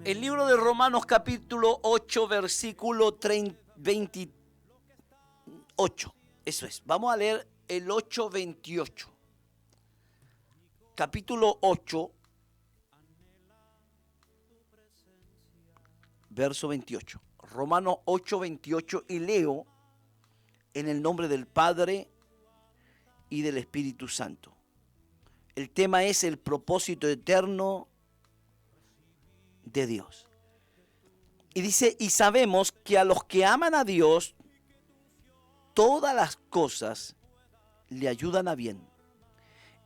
El libro de Romanos capítulo 8, versículo 28. Eso es. Vamos a leer el 8:28. Capítulo 8, verso 28. Romanos 8:28, y leo en el nombre del Padre y del Espíritu Santo. El tema es el propósito eterno de Dios. Y dice, y sabemos que a los que aman a Dios, todas las cosas le ayudan a bien.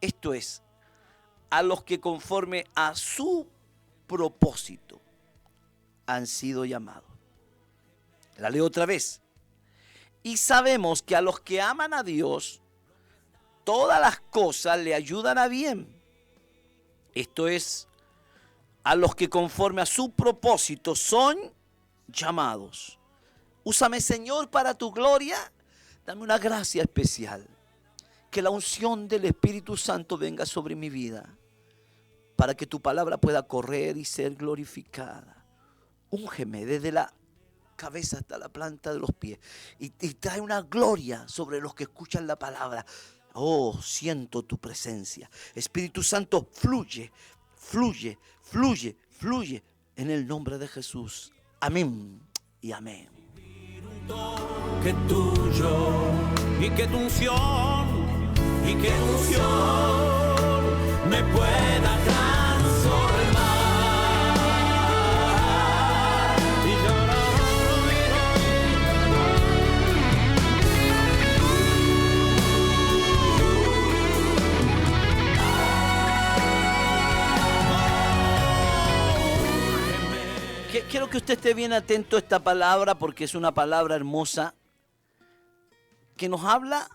Esto es, a los que conforme a su propósito han sido llamados. La leo otra vez. Y sabemos que a los que aman a Dios, todas las cosas le ayudan a bien. Esto es, a los que conforme a su propósito son llamados. Úsame, Señor, para tu gloria. Dame una gracia especial. Que la unción del Espíritu Santo venga sobre mi vida, para que tu palabra pueda correr y ser glorificada. Úngeme desde la cabeza hasta la planta de los pies y trae una gloria sobre los que escuchan la palabra. Oh, siento tu presencia. Espíritu Santo, fluye, fluye, fluye, fluye en el nombre de Jesús. Amén y amén. Que tuyo y que tu unción me pueda transformar. Quiero que usted esté bien atento a esta palabra, porque es una palabra hermosa que nos habla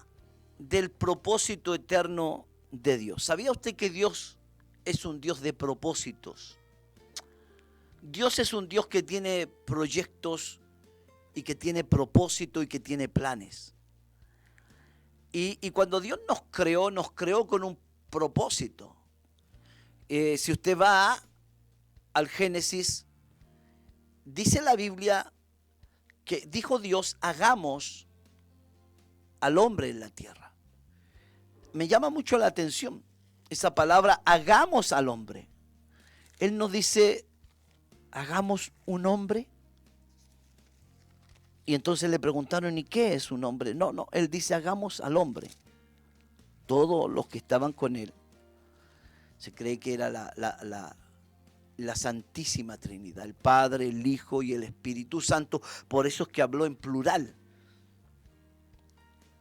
del propósito eterno de Dios. ¿Sabía usted que Dios es un Dios de propósitos? Dios es un Dios que tiene proyectos y que tiene propósito y que tiene planes. Y cuando Dios nos creó con un propósito. Si usted va al Génesis, dice la Biblia que dijo Dios, hagamos al hombre en la tierra. Me llama mucho la atención esa palabra, hagamos al hombre. Él nos dice, hagamos un hombre. Y entonces le preguntaron, ¿y qué es un hombre? No, él dice, hagamos al hombre. Todos los que estaban con él, se cree que era la Santísima Trinidad, el Padre, el Hijo y el Espíritu Santo. Por eso es que habló en plural.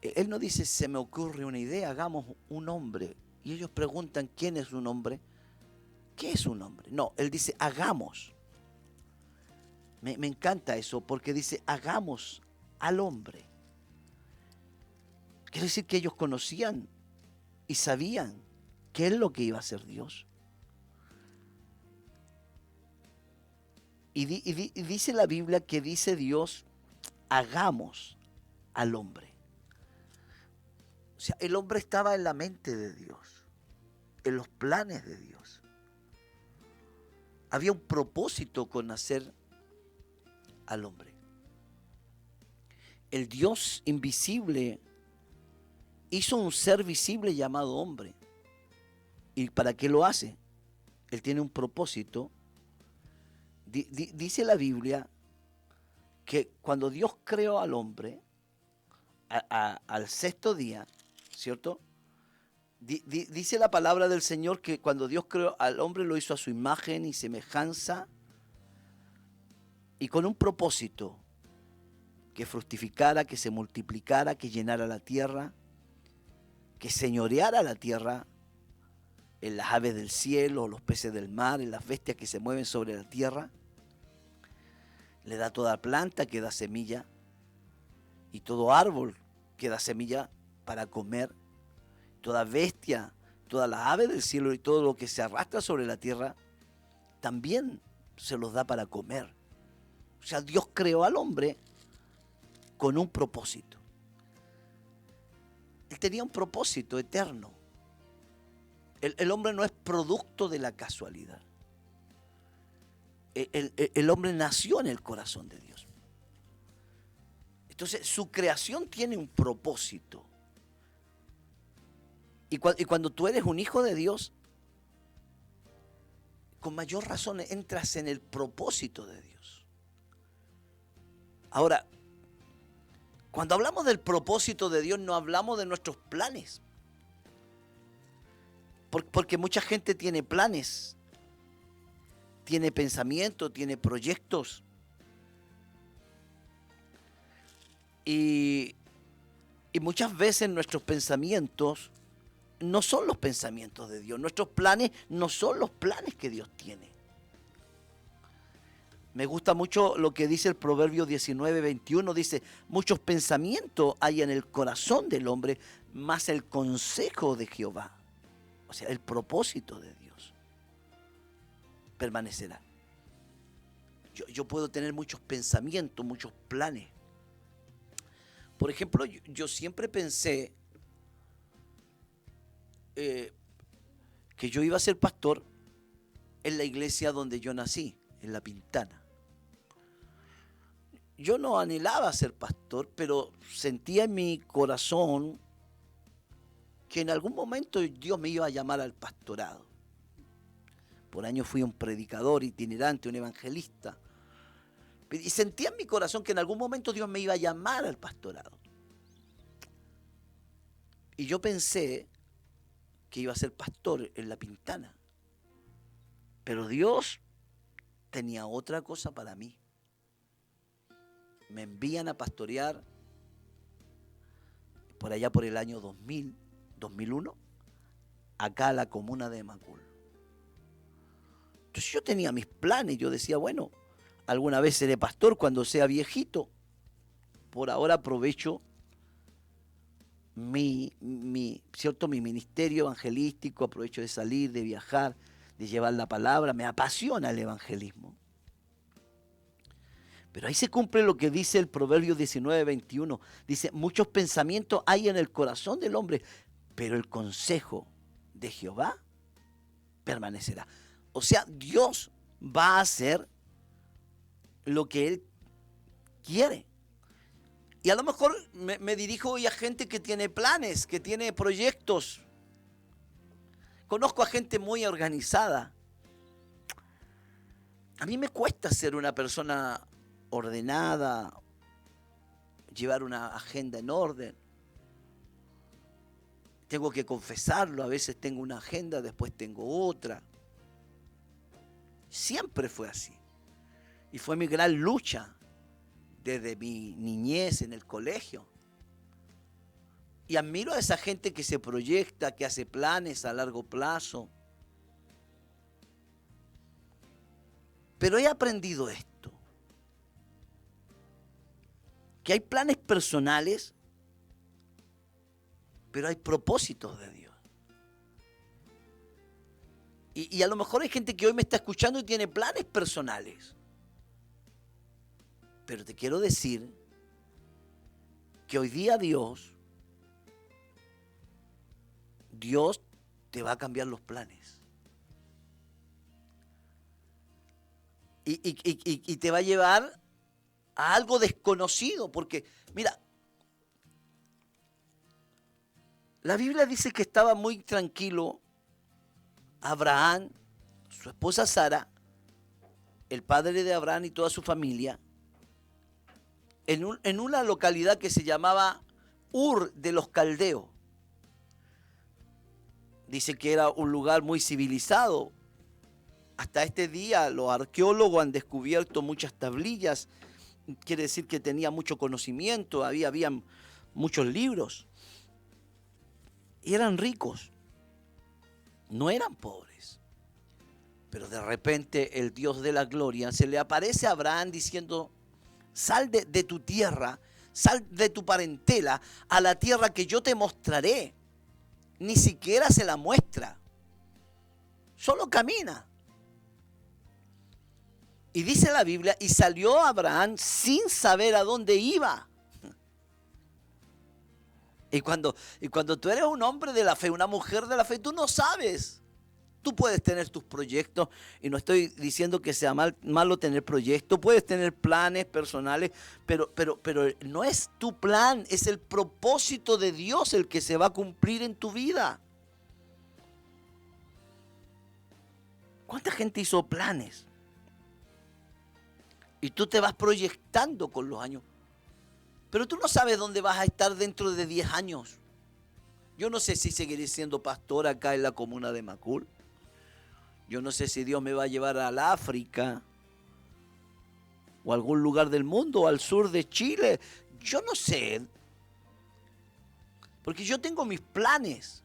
Él no dice, se me ocurre una idea, hagamos un hombre. Y ellos preguntan, ¿quién es un hombre? ¿Qué es un hombre? No, él dice, hagamos. Me encanta eso, porque dice, hagamos al hombre. Quiere decir que ellos conocían y sabían qué es lo que iba a hacer Dios. Y dice la Biblia que dice Dios, hagamos al hombre. O sea, el hombre estaba en la mente de Dios, en los planes de Dios. Había un propósito con hacer al hombre. El Dios invisible hizo un ser visible llamado hombre. ¿Y para qué lo hace? Él tiene un propósito. Dice la Biblia que cuando Dios creó al hombre, al sexto día, ¿cierto? Dice la palabra del Señor que cuando Dios creó al hombre lo hizo a su imagen y semejanza y con un propósito, que fructificara, que se multiplicara, que llenara la tierra, que señoreara la tierra, en las aves del cielo, los peces del mar, en las bestias que se mueven sobre la tierra. Le da toda planta que da semilla y todo árbol que da semilla para comer, toda bestia, todas las aves del cielo y todo lo que se arrastra sobre la tierra, también se los da para comer. O sea, Dios creó al hombre con un propósito. Él tenía un propósito eterno. El hombre no es producto de la casualidad. el hombre nació en el corazón de Dios. Entonces, su creación tiene un propósito. Y cuando tú eres un hijo de Dios, con mayor razón entras en el propósito de Dios. Ahora, cuando hablamos del propósito de Dios, no hablamos de nuestros planes. Porque mucha gente tiene planes, tiene pensamientos, tiene proyectos. Y muchas veces nuestros pensamientos no son los pensamientos de Dios. Nuestros planes no son los planes que Dios tiene. Me gusta mucho lo que dice el Proverbio 19:21. Dice, muchos pensamientos hay en el corazón del hombre, más el consejo de Jehová. O sea, el propósito de Dios permanecerá. Yo puedo tener muchos pensamientos, muchos planes. Por ejemplo, yo siempre pensé que yo iba a ser pastor en la iglesia donde yo nací, en La Pintana. Yo no anhelaba ser pastor, pero sentía en mi corazón que en algún momento Dios me iba a llamar al pastorado. Por años fui un predicador itinerante, un evangelista. Y sentía en mi corazón que en algún momento Dios me iba a llamar al pastorado. Y yo pensé que iba a ser pastor en La Pintana. Pero Dios tenía otra cosa para mí. Me envían a pastorear por allá por el año 2000, 2001, acá a la comuna de Macul. Entonces yo tenía mis planes, yo decía, bueno, alguna vez seré pastor cuando sea viejito. Por ahora aprovecho mi ministerio evangelístico, aprovecho de salir, de viajar, de llevar la palabra, me apasiona el evangelismo. Pero ahí se cumple lo que dice el Proverbio 19:21. Dice, muchos pensamientos hay en el corazón del hombre, pero el consejo de Jehová permanecerá. O sea, Dios va a hacer lo que Él quiere. Y a lo mejor me dirijo hoy a gente que tiene planes, que tiene proyectos. Conozco a gente muy organizada. A mí me cuesta ser una persona ordenada, llevar una agenda en orden. Tengo que confesarlo, a veces tengo una agenda, después tengo otra. Siempre fue así. Y fue mi gran lucha desde mi niñez en el colegio. Y admiro a esa gente que se proyecta, que hace planes a largo plazo. Pero he aprendido esto, que hay planes personales, pero hay propósitos de Dios. Y a lo mejor hay gente que hoy me está escuchando y tiene planes personales. Pero te quiero decir que hoy día Dios te va a cambiar los planes. Y te va a llevar a algo desconocido. Porque, mira, la Biblia dice que estaba muy tranquilo Abraham, su esposa Sara, el padre de Abraham y toda su familia, en una localidad que se llamaba Ur de los Caldeos. Dice que era un lugar muy civilizado. Hasta este día los arqueólogos han descubierto muchas tablillas. Quiere decir que tenía mucho conocimiento, habían muchos libros. Y eran ricos. No eran pobres. Pero de repente el Dios de la gloria se le aparece a Abraham diciendo, sal de tu tierra, sal de tu parentela a la tierra que yo te mostraré. Ni siquiera se la muestra. Solo camina. Y dice la Biblia, y salió Abraham sin saber a dónde iba. Y cuando tú eres un hombre de la fe, una mujer de la fe, tú no sabes Tú puedes tener tus proyectos, y no estoy diciendo que sea malo tener proyectos, puedes tener planes personales, pero no es tu plan, es el propósito de Dios el que se va a cumplir en tu vida. ¿Cuánta gente hizo planes? Y tú te vas proyectando con los años, pero tú no sabes dónde vas a estar dentro de 10 años. Yo no sé si seguiré siendo pastor acá en la comuna de Macul. Yo no sé si Dios me va a llevar al África o a algún lugar del mundo, o al sur de Chile. Yo no sé. Porque yo tengo mis planes.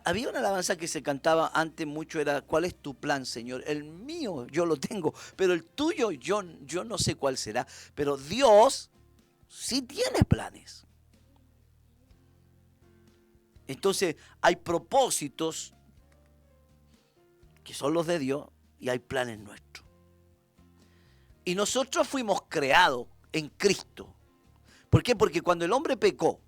Había una alabanza que se cantaba antes mucho, era: ¿cuál es tu plan, Señor? El mío yo lo tengo, pero el tuyo yo no sé cuál será. Pero Dios sí tiene planes. Entonces hay propósitos que son los de Dios y hay planes nuestros. Y nosotros fuimos creados en Cristo. ¿Por qué? Porque cuando el hombre pecó,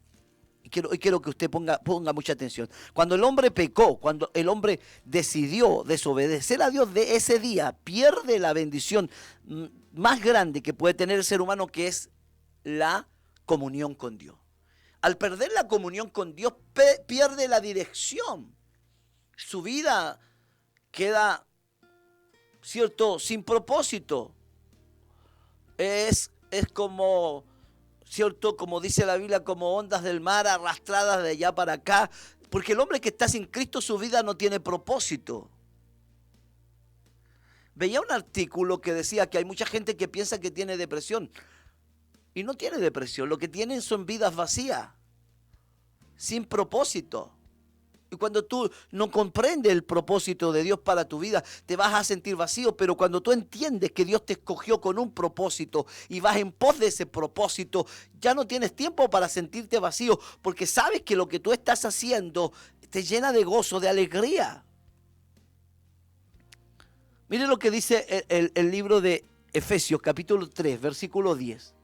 y quiero que usted ponga mucha atención, cuando el hombre pecó, cuando el hombre decidió desobedecer a Dios, de ese día pierde la bendición más grande que puede tener el ser humano, que es la comunión con Dios. Al perder la comunión con Dios, pierde la dirección. Su vida queda, ¿cierto?, sin propósito. Es como, ¿cierto?, como dice la Biblia, como ondas del mar arrastradas de allá para acá. Porque el hombre que está sin Cristo, su vida no tiene propósito. Veía un artículo que decía que hay mucha gente que piensa que tiene depresión. Y no tiene depresión, lo que tienen son vidas vacías, sin propósito. Y cuando tú no comprendes el propósito de Dios para tu vida, te vas a sentir vacío. Pero cuando tú entiendes que Dios te escogió con un propósito y vas en pos de ese propósito, ya no tienes tiempo para sentirte vacío, porque sabes que lo que tú estás haciendo te llena de gozo, de alegría. Mire lo que dice el libro de Efesios, capítulo 3, versículo 10.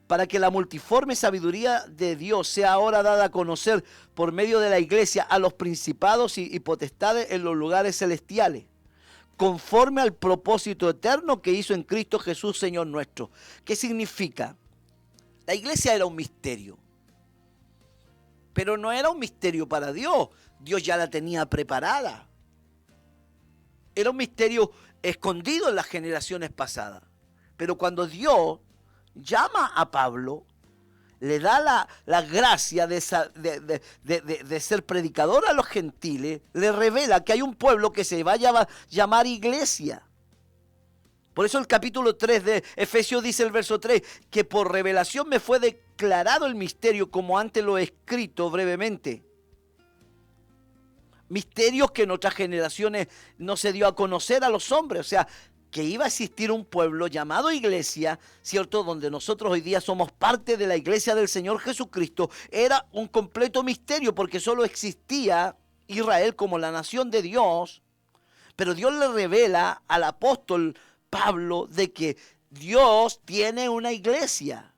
Para que la multiforme sabiduría de Dios sea ahora dada a conocer por medio de la iglesia a los principados y potestades en los lugares celestiales, conforme al propósito eterno que hizo en Cristo Jesús, Señor nuestro. ¿Qué significa? La iglesia era un misterio, pero no era un misterio para Dios. Dios ya la tenía preparada. Era un misterio escondido en las generaciones pasadas. Pero cuando Dios llama a Pablo, le da la gracia de ser predicador a los gentiles, le revela que hay un pueblo que se va a llamar iglesia. Por eso el capítulo 3 de Efesios dice el verso 3, que por revelación me fue declarado el misterio, como antes lo he escrito brevemente. Misterios que en otras generaciones no se dio a conocer a los hombres. O sea, que iba a existir un pueblo llamado iglesia, ¿cierto?, donde nosotros hoy día somos parte de la iglesia del Señor Jesucristo. Era un completo misterio, porque solo existía Israel como la nación de Dios. Pero Dios le revela al apóstol Pablo de que Dios tiene una iglesia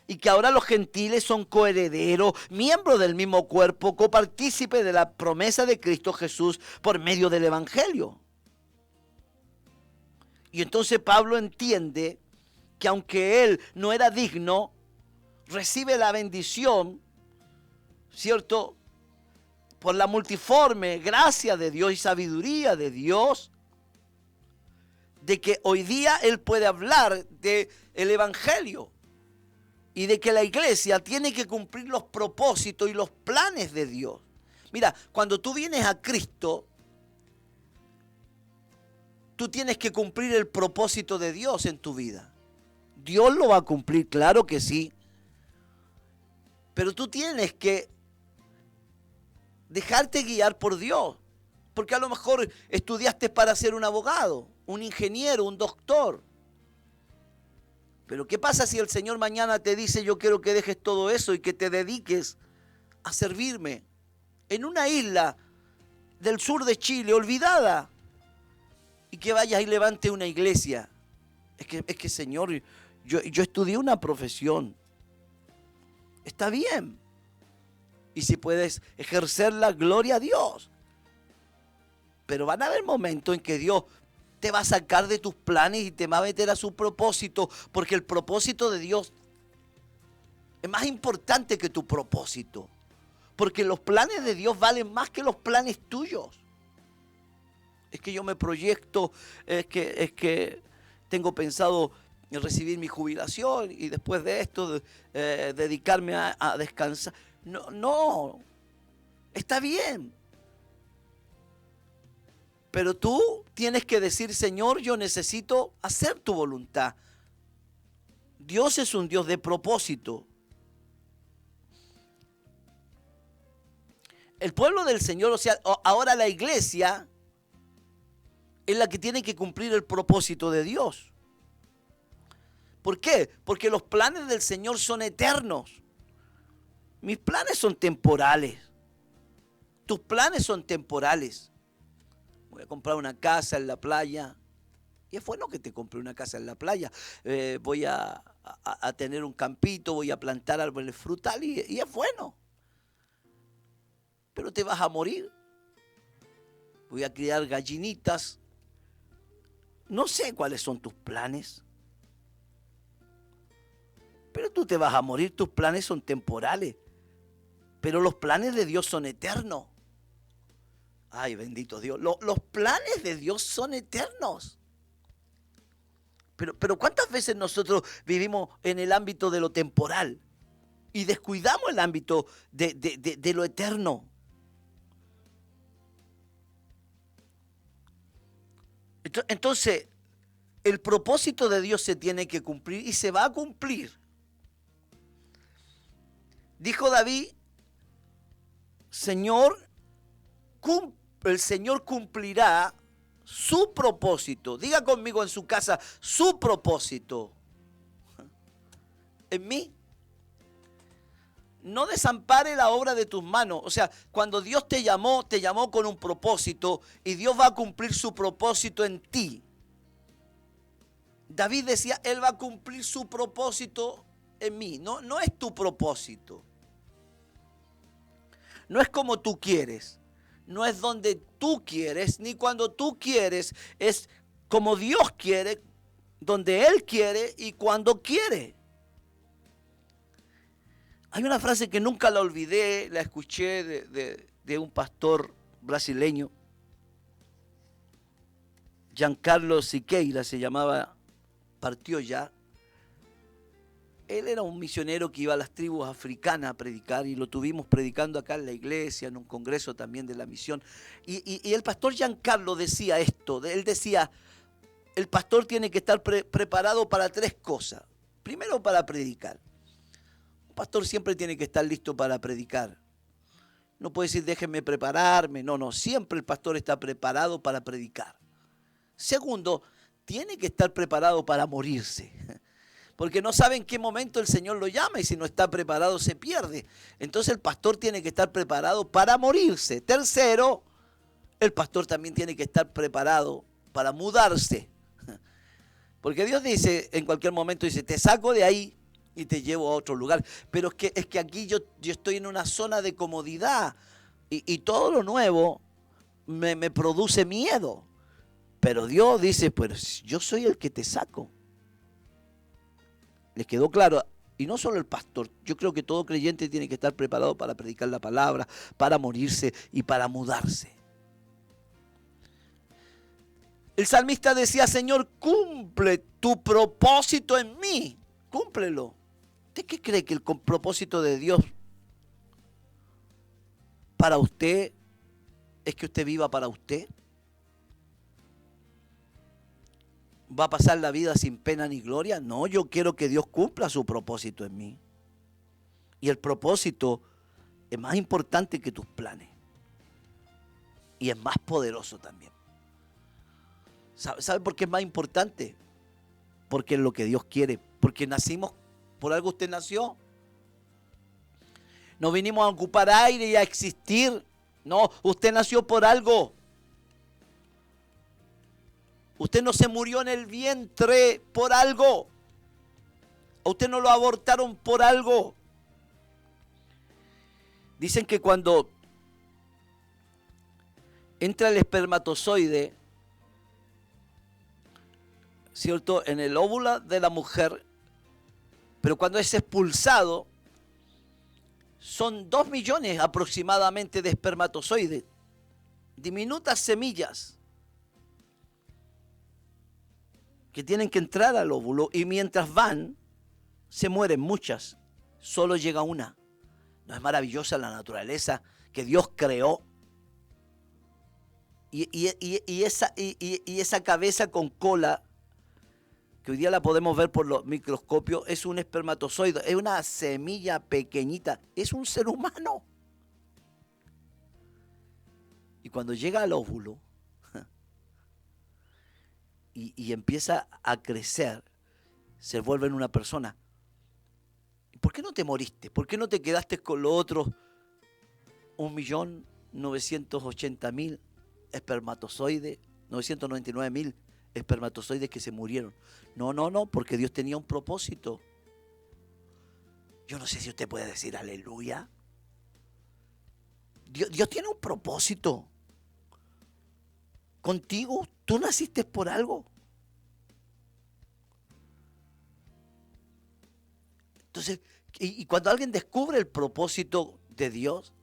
y que ahora los gentiles son coherederos, miembros del mismo cuerpo, copartícipes de la promesa de Cristo Jesús por medio del evangelio. Y entonces Pablo entiende que aunque él no era digno, recibe la bendición, ¿cierto?, por la multiforme gracia de Dios y sabiduría de Dios, de que hoy día él puede hablar del evangelio y de que la iglesia tiene que cumplir los propósitos y los planes de Dios. Mira, cuando tú vienes a Cristo, tú tienes que cumplir el propósito de Dios en tu vida. Dios lo va a cumplir, claro que sí. Pero tú tienes que dejarte guiar por Dios. Porque a lo mejor estudiaste para ser un abogado, un ingeniero, un doctor. Pero ¿qué pasa si el Señor mañana te dice: yo quiero que dejes todo eso y que te dediques a servirme en una isla del sur de Chile, olvidada, y que vayas y levante una iglesia? Es que Señor, yo estudié una profesión. Está bien. Y si puedes ejercerla, gloria a Dios. Pero van a haber momentos en que Dios te va a sacar de tus planes y te va a meter a su propósito, porque el propósito de Dios es más importante que tu propósito. Porque los planes de Dios valen más que los planes tuyos. Es que yo me proyecto, es que tengo pensado en recibir mi jubilación y después de esto dedicarme a descansar. No, está bien. Pero tú tienes que decir, Señor, yo necesito hacer tu voluntad. Dios es un Dios de propósito. El pueblo del Señor, o sea, ahora la iglesia es la que tiene que cumplir el propósito de Dios. ¿Por qué? Porque los planes del Señor son eternos. Mis planes son temporales. Tus planes son temporales. Voy a comprar una casa en la playa. Y es bueno que te compre una casa en la playa. Voy a tener un campito, voy a plantar árboles frutales y es bueno. Pero te vas a morir. Voy a criar gallinitas. No sé cuáles son tus planes. Pero tú te vas a morir, tus planes son temporales. Pero los planes de Dios son eternos. Ay, bendito Dios. Los planes de Dios son eternos. Pero ¿cuántas veces nosotros vivimos en el ámbito de lo temporal y descuidamos el ámbito de lo eterno? Entonces, el propósito de Dios se tiene que cumplir y se va a cumplir. Dijo David, el Señor cumplirá su propósito. Diga conmigo en su casa, su propósito. En mí. No desampare la obra de tus manos. O sea, cuando Dios te llamó con un propósito y Dios va a cumplir su propósito en ti. David decía, Él va a cumplir su propósito en mí. No es tu propósito. No es como tú quieres. No es donde tú quieres, ni cuando tú quieres. Es como Dios quiere, donde Él quiere y cuando quiere. Hay una frase que nunca la olvidé, la escuché de un pastor brasileño, Giancarlo Siqueira se llamaba, partió ya. Él era un misionero que iba a las tribus africanas a predicar y lo tuvimos predicando acá en la iglesia, en un congreso también de la misión. Y el pastor Giancarlo decía esto, él decía, el pastor tiene que estar preparado para tres cosas. Primero, para predicar. Un pastor siempre tiene que estar listo para predicar. No puede decir, déjenme prepararme. No, siempre el pastor está preparado para predicar. Segundo, tiene que estar preparado para morirse. Porque no sabe en qué momento el Señor lo llama y si no está preparado se pierde. Entonces el pastor tiene que estar preparado para morirse. Tercero, el pastor también tiene que estar preparado para mudarse. Porque Dios dice, en cualquier momento dice, te saco de ahí y te llevo a otro lugar. Pero es que aquí yo estoy en una zona de comodidad y todo lo nuevo me produce miedo. Pero Dios dice, pues yo soy el que te saco. ¿Les quedó claro? Y no solo el pastor, yo creo que todo creyente tiene que estar preparado para predicar la palabra, para morirse y para mudarse. El salmista decía, Señor, cumple tu propósito en mí, cúmplelo. ¿Usted qué cree que el propósito de Dios para usted es que usted viva para usted? ¿Va a pasar la vida sin pena ni gloria? No, yo quiero que Dios cumpla su propósito en mí. Y el propósito es más importante que tus planes. Y es más poderoso también. ¿Sabe por qué es más importante? Porque es lo que Dios quiere. Porque nacimos, por algo usted nació. No vinimos a ocupar aire y a existir. No, usted nació por algo. Usted no se murió en el vientre por algo. A usted no lo abortaron por algo. Dicen que cuando entra el espermatozoide, ¿cierto?, en el óvulo de la mujer, pero cuando es expulsado, son 2 millones aproximadamente de espermatozoides, diminutas semillas que tienen que entrar al óvulo, y mientras van, se mueren muchas, solo llega una. ¿No es maravillosa la naturaleza que Dios creó? Y esa cabeza con cola, que hoy día la podemos ver por los microscopios, es un espermatozoide, es una semilla pequeñita, es un ser humano. Y cuando llega al óvulo y empieza a crecer, se vuelve en una persona. ¿Por qué no te moriste? ¿Por qué no te quedaste con los otros 1.980.000 espermatozoides, 999.000 espermatozoides que se murieron? No, porque Dios tenía un propósito. Yo no sé si usted puede decir aleluya. Dios tiene un propósito contigo. Tú naciste por algo. Entonces, y cuando alguien descubre el propósito de Dios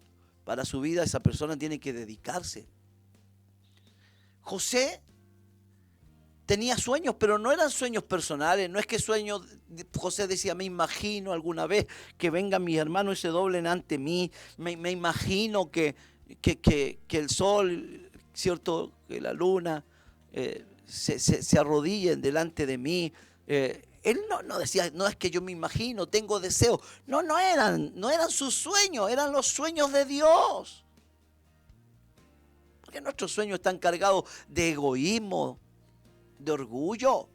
para su vida, esa persona tiene que dedicarse. José tenía sueños, pero no eran sueños personales. No es que José decía, me imagino alguna vez que vengan mis hermanos y se doblen ante mí. Me imagino que el sol, ¿cierto?, que la luna se arrodillen delante de mí. Él no decía, no es que yo me imagino, tengo deseos. No eran sus sueños, eran los sueños de Dios. Porque nuestros sueños están cargados de egoísmo, de orgullo.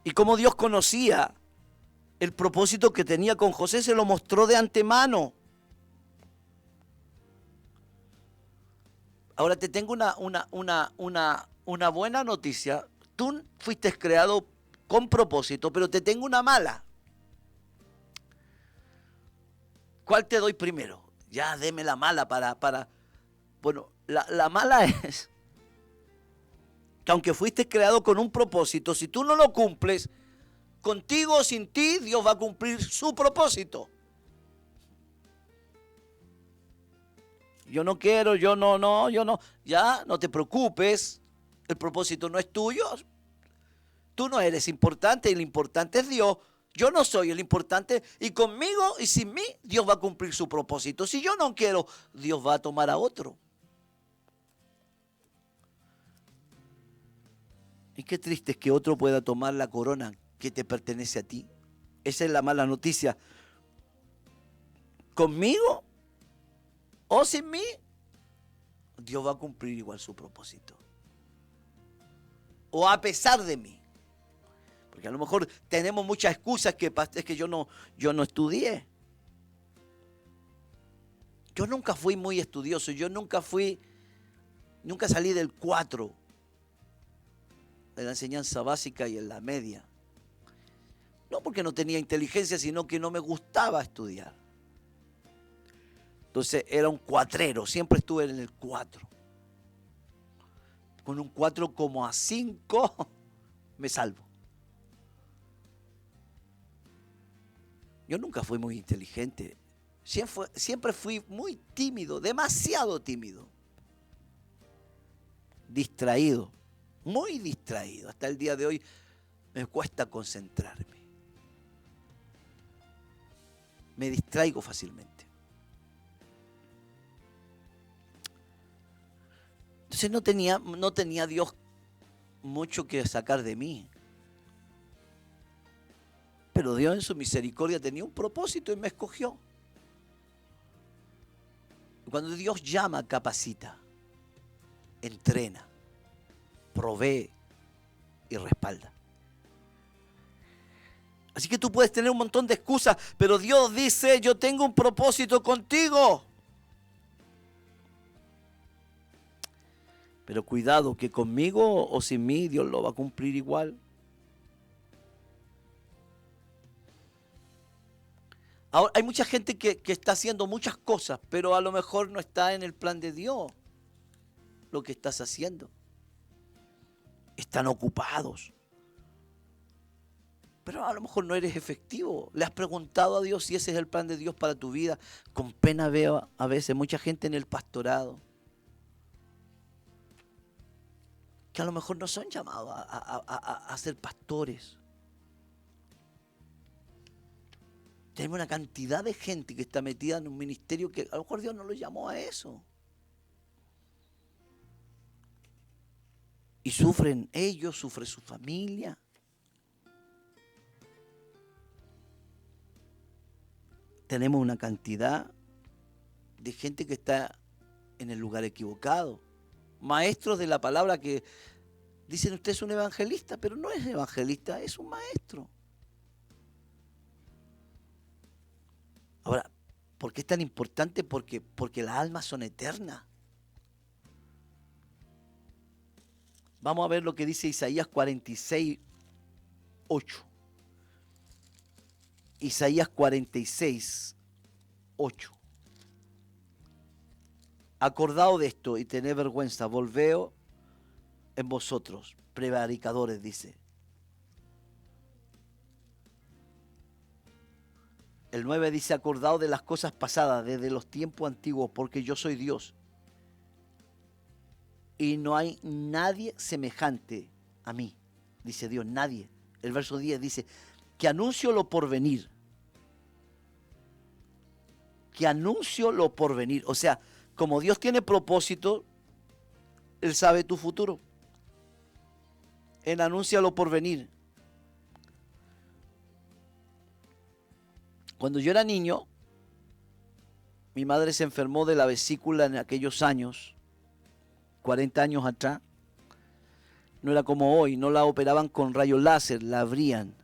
Y como Dios conocía el propósito que tenía con José, se lo mostró de antemano. Ahora te tengo una buena noticia. Tú fuiste creado con propósito, pero te tengo una mala. ¿Cuál te doy primero? Ya, deme la mala para... Bueno, la mala es que aunque fuiste creado con un propósito, si tú no lo cumples, contigo o sin ti, Dios va a cumplir su propósito. Yo no quiero, yo no. Ya, no te preocupes. El propósito no es tuyo. Tú no eres importante y lo importante es Dios. Yo no soy el importante y conmigo y sin mí Dios va a cumplir su propósito. Si yo no quiero, Dios va a tomar a otro. Y qué triste es que otro pueda tomar la corona que te pertenece a ti. Esa es la mala noticia. Conmigo o sin mí, Dios va a cumplir igual su propósito. O a pesar de mí. Porque a lo mejor tenemos muchas excusas, que es que yo no estudié. Yo nunca fui muy estudioso, yo nunca salí del 4 de la enseñanza básica y en la media. No porque no tenía inteligencia, sino que no me gustaba estudiar. Entonces era un cuatrero, siempre estuve en el 4. Con un 4,5 me salvo. Yo nunca fui muy inteligente. Siempre fui muy tímido, demasiado tímido. Distraído, muy distraído. Hasta el día de hoy me cuesta concentrarme. Me distraigo fácilmente. Entonces no tenía Dios mucho que sacar de mí. Pero Dios en su misericordia tenía un propósito y me escogió. Cuando Dios llama, capacita, entrena, provee y respalda. Así que tú puedes tener un montón de excusas, pero Dios dice, yo tengo un propósito contigo. Pero cuidado, que conmigo o sin mí, Dios lo va a cumplir igual. Ahora, hay mucha gente que está haciendo muchas cosas, pero a lo mejor no está en el plan de Dios lo que estás haciendo. Están ocupados. Pero a lo mejor no eres efectivo. ¿Le has preguntado a Dios si ese es el plan de Dios para tu vida? Con pena veo a veces mucha gente en el pastorado que a lo mejor no son llamados a ser pastores. Tenemos una cantidad de gente que está metida en un ministerio que a lo mejor Dios no lo llamó a eso. Y sufren ellos, sufre su familia. Tenemos una cantidad de gente que está en el lugar equivocado. Maestros de la palabra que dicen usted es un evangelista, pero no es evangelista, es un maestro. Ahora, ¿por qué es tan importante? Porque las almas son eternas. Vamos a ver lo que dice Isaías 46, 8. Isaías 46, 8. Acordado de esto y tened vergüenza, volveo en vosotros, prevaricadores, dice. El 9 dice, acordado de las cosas pasadas, desde los tiempos antiguos, porque yo soy Dios. Y no hay nadie semejante a mí, dice Dios, nadie. El verso 10 dice, que anuncio lo por venir. Que anuncio lo por venir. O sea, como Dios tiene propósito, Él sabe tu futuro. Él anuncia lo por venir. Cuando yo era niño, mi madre se enfermó de la vesícula en aquellos años, 40 años atrás. No era como hoy, no la operaban con rayos láser, la abrían.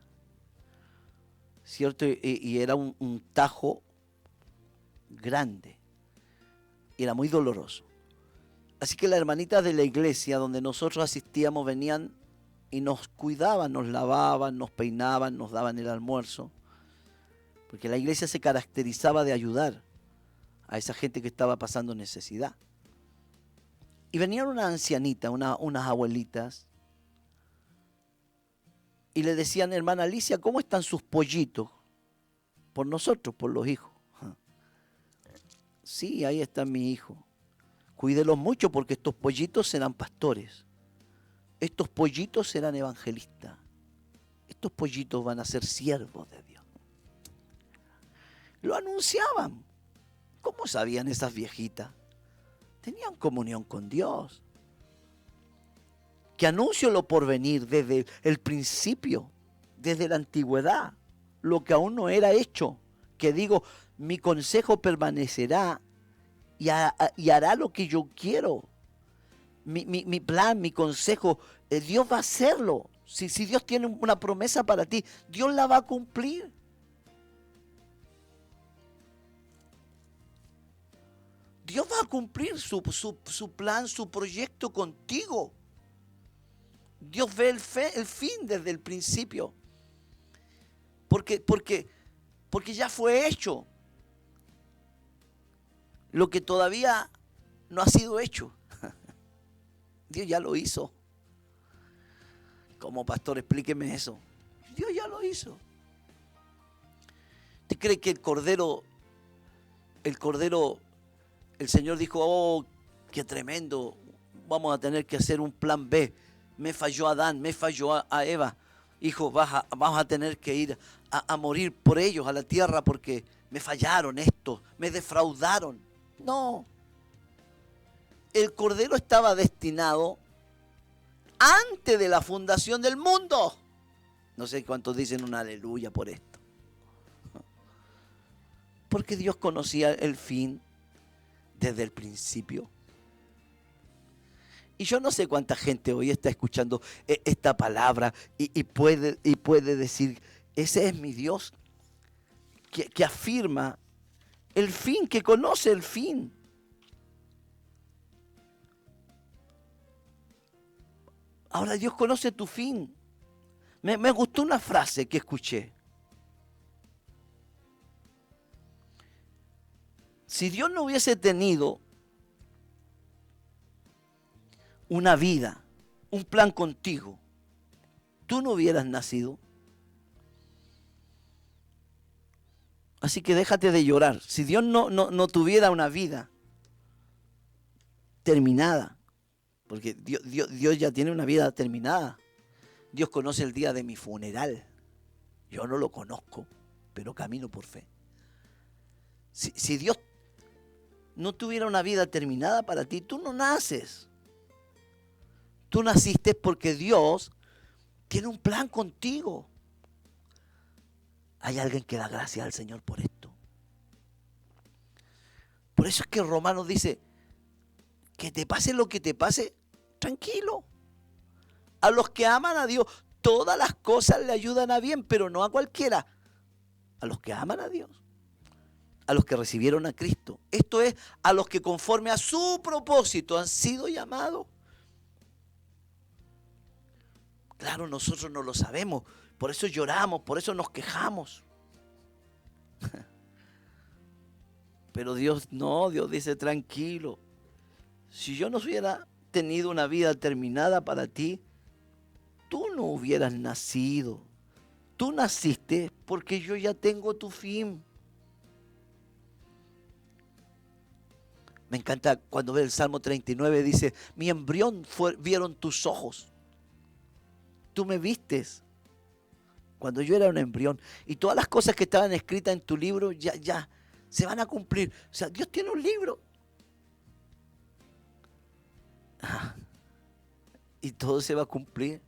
¿Cierto? Y era un tajo grande. Era muy doloroso. Así que las hermanitas de la iglesia donde nosotros asistíamos venían y nos cuidaban, nos lavaban, nos peinaban, nos daban el almuerzo. Porque la iglesia se caracterizaba de ayudar a esa gente que estaba pasando necesidad. Y venían unas ancianitas, unas abuelitas, y le decían, hermana Alicia, ¿cómo están sus pollitos? Por nosotros, por los hijos. Sí, ahí está mi hijo. Cuídelos mucho porque estos pollitos serán pastores. Estos pollitos serán evangelistas. Estos pollitos van a ser siervos de Dios. Lo anunciaban. ¿Cómo sabían esas viejitas? Tenían comunión con Dios. Que anuncio lo por venir desde el principio, desde la antigüedad, lo que aún no era hecho. Que digo, mi consejo permanecerá y hará lo que yo quiero. Mi plan, mi consejo, Dios va a hacerlo. Si Dios tiene una promesa para ti, Dios la va a cumplir. Dios va a cumplir su plan, su proyecto contigo. Dios ve el fin desde el principio. Porque ya fue hecho lo que todavía no ha sido hecho. Dios ya lo hizo. Como pastor, explíqueme eso. Dios ya lo hizo. ¿Usted cree que el cordero, el Señor dijo, oh, qué tremendo, vamos a tener que hacer un plan B? Me falló Adán, me falló a Eva. Hijo, vamos a tener que ir a morir por ellos a la tierra porque me fallaron estos, me defraudaron. No. El cordero estaba destinado antes de la fundación del mundo. No sé cuántos dicen un aleluya por esto. Porque Dios conocía el fin desde el principio. Y yo no sé cuánta gente hoy está escuchando esta palabra y puede decir, ese es mi Dios, que afirma el fin, que conoce el fin. Ahora Dios conoce tu fin. Me gustó una frase que escuché. Si Dios no hubiese tenido una vida, un plan contigo, tú no hubieras nacido. Así que déjate de llorar. Si Dios no tuviera una vida terminada, porque Dios ya tiene una vida terminada. Dios conoce el día de mi funeral. Yo no lo conozco, pero camino por fe. Si Dios no tuviera una vida terminada para ti, tú no naces. Tú naciste porque Dios tiene un plan contigo. Hay alguien que da gracias al Señor por esto. Por eso es que Romanos dice, que te pase lo que te pase, tranquilo. A los que aman a Dios, todas las cosas le ayudan a bien, pero no a cualquiera. A los que aman a Dios, a los que recibieron a Cristo. Esto es, a los que conforme a su propósito han sido llamados. Claro, nosotros no lo sabemos, por eso lloramos, por eso nos quejamos. Pero Dios no, Dios dice tranquilo. Si yo no hubiera tenido una vida terminada para ti, tú no hubieras nacido. Tú naciste porque yo ya tengo tu fin. Me encanta cuando ve el Salmo 39, dice, mi embrión vieron tus ojos. Tú me vistes cuando yo era un embrión. Y todas las cosas que estaban escritas en tu libro ya se van a cumplir. O sea, Dios tiene un libro. Y todo se va a cumplir.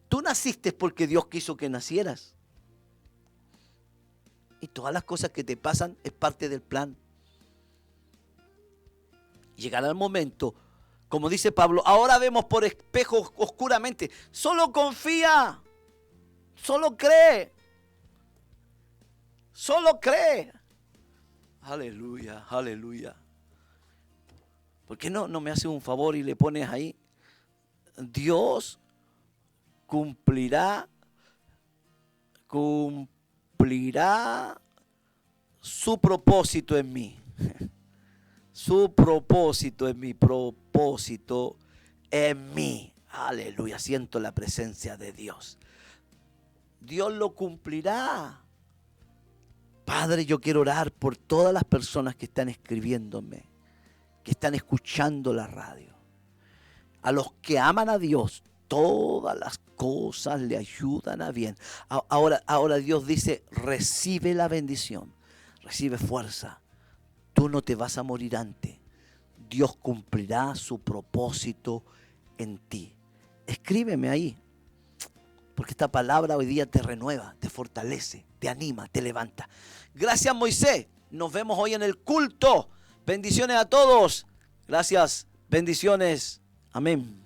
Tú naciste porque Dios quiso que nacieras. Y todas las cosas que te pasan es parte del plan. Llegará el momento, como dice Pablo, ahora vemos por espejo oscuramente. Solo confía. Solo cree. Solo cree. Aleluya, aleluya. ¿Por qué no me haces un favor y le pones ahí? Dios cumplirá su propósito en mí. Su propósito en mi propósito en mí. Aleluya, siento la presencia de Dios. Dios lo cumplirá. Padre, yo quiero orar por todas las personas que están escribiéndome, que están escuchando la radio. A los que aman a Dios, todas las cosas le ayudan a bien. Ahora Dios dice, recibe la bendición, recibe fuerza. Tú no te vas a morir antes. Dios cumplirá su propósito en ti. Escríbeme ahí, porque esta palabra hoy día te renueva, te fortalece, te anima, te levanta. Gracias, Moisés. Nos vemos hoy en el culto. Bendiciones a todos. Gracias. Bendiciones. Amén.